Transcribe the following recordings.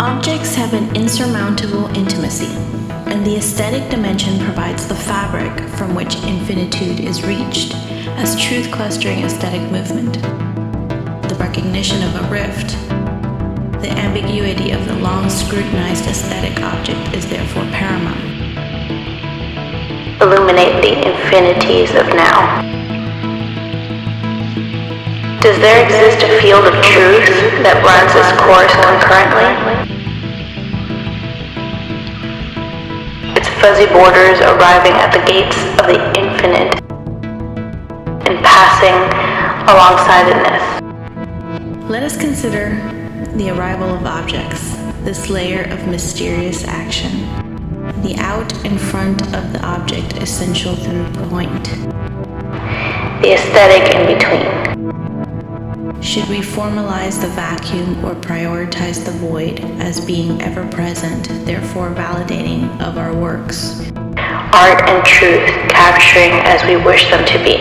Objects have an insurmountable intimacy, and the aesthetic dimension provides the fabric from which infinitude is reached as truth-clustering aesthetic movement. The recognition of a rift, the ambiguity of the long-scrutinized aesthetic object is therefore paramount. Illuminate the infinities of now. Does there exist a field of truth that runs its course concurrently? Its fuzzy borders arriving at the gates of the infinite and passing alongside-edness. Let us consider the arrival of objects, this layer of mysterious action. The out and front of the object essential through point. The aesthetic in between. Should we formalize the vacuum or prioritize the void as being ever present, therefore validating of our works? Art and truth capturing as we wish them to be.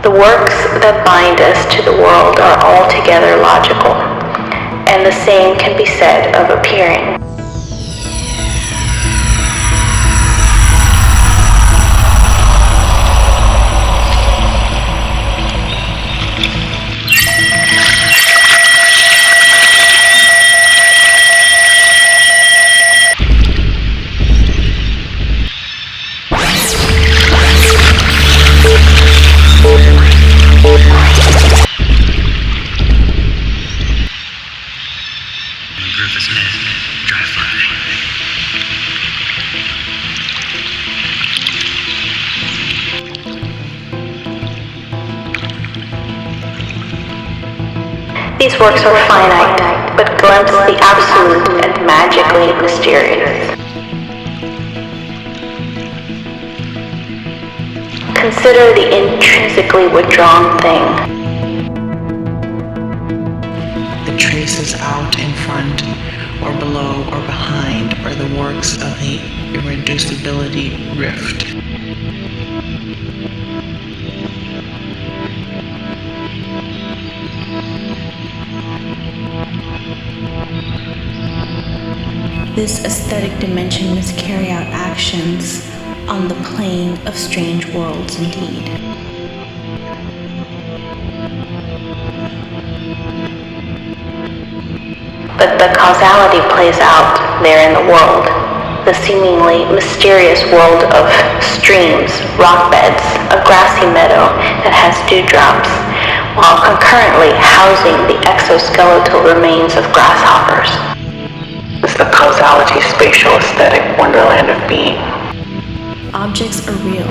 The works that bind us to the world are altogether logical, and the same can be said of appearing. These works are finite, but glimpse the absolute and magically mysterious. Consider the intrinsically withdrawn thing. The traces out in front, or below, or behind, are the works of the irreducibility rift. This aesthetic dimension must carry out actions on the plane of strange worlds indeed. But the causality plays out there in the world, the seemingly mysterious world of streams, rock beds, a grassy meadow that has dewdrops, while concurrently housing the exoskeletal remains of grasshoppers. It's the causality spatial aesthetic wonderland of being. Objects are real,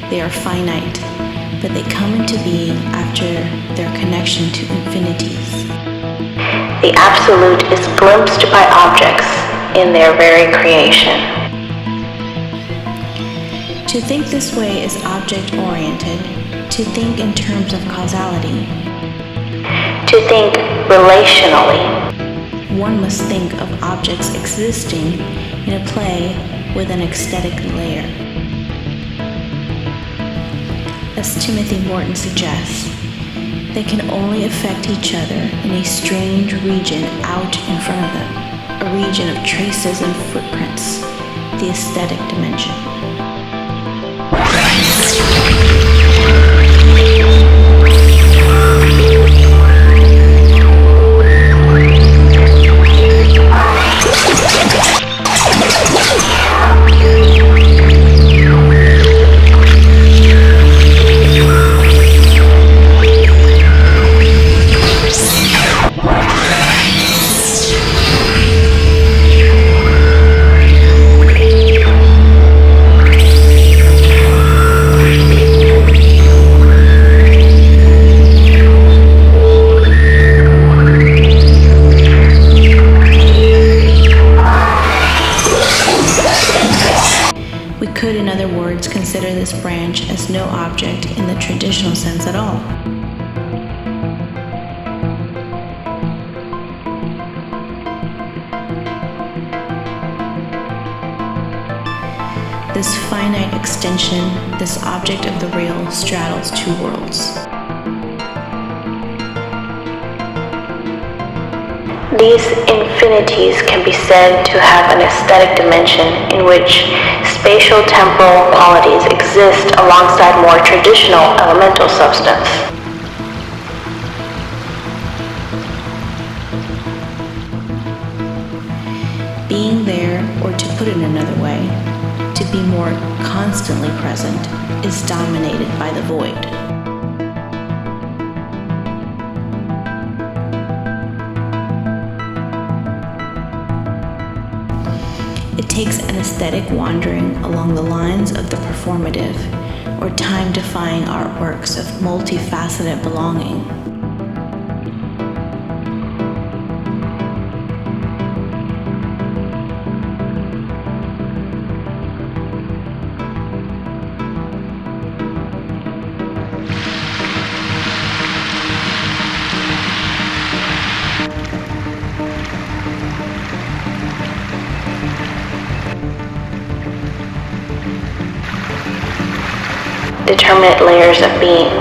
they are finite, but they come into being after their connection to infinities. The absolute is glimpsed by objects in their very creation. To think this way is object-oriented, to think in terms of causality. To think relationally. One must think of objects existing in a play with an aesthetic layer. As Timothy Morton suggests, they can only affect each other in a strange region out in front of them, a region of traces and footprints, the aesthetic dimension. Could, in other words, consider this branch as no object in the traditional sense at all. This finite extension, this object of the real, straddles two worlds. These infinities can be said to have an aesthetic dimension in which spatial temporal qualities exist alongside more traditional elemental substance. Being there, or to put it another way, to be more constantly present, is dominated by the void. It takes an aesthetic wandering along the lines of the performative, or time-defying artworks of multifaceted belonging. Determinate layers of being.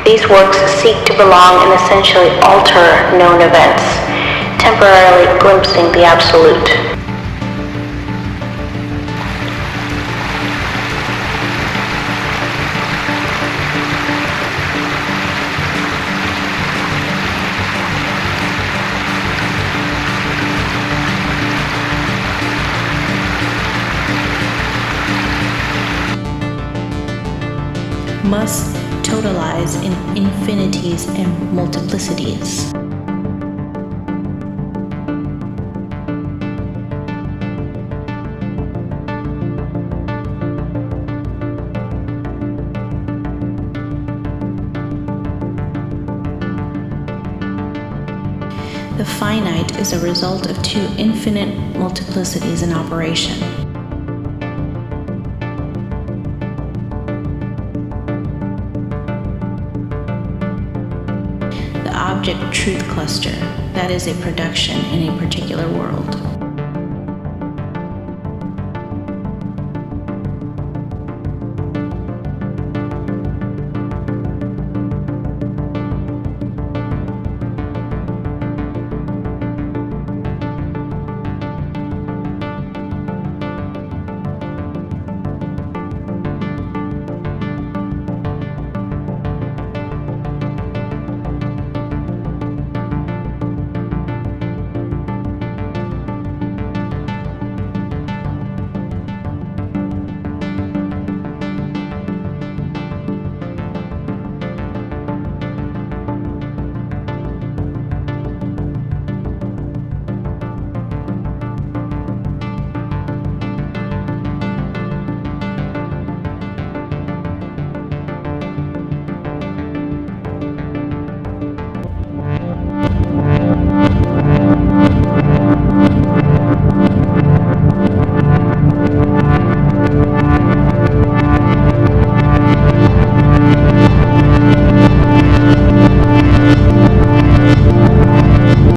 These works seek to belong and essentially alter known events, temporarily glimpsing the absolute. Must totalize in infinities and multiplicities. The finite is a result of two infinite multiplicities in operation. Object truth cluster, that is a production in a particular world.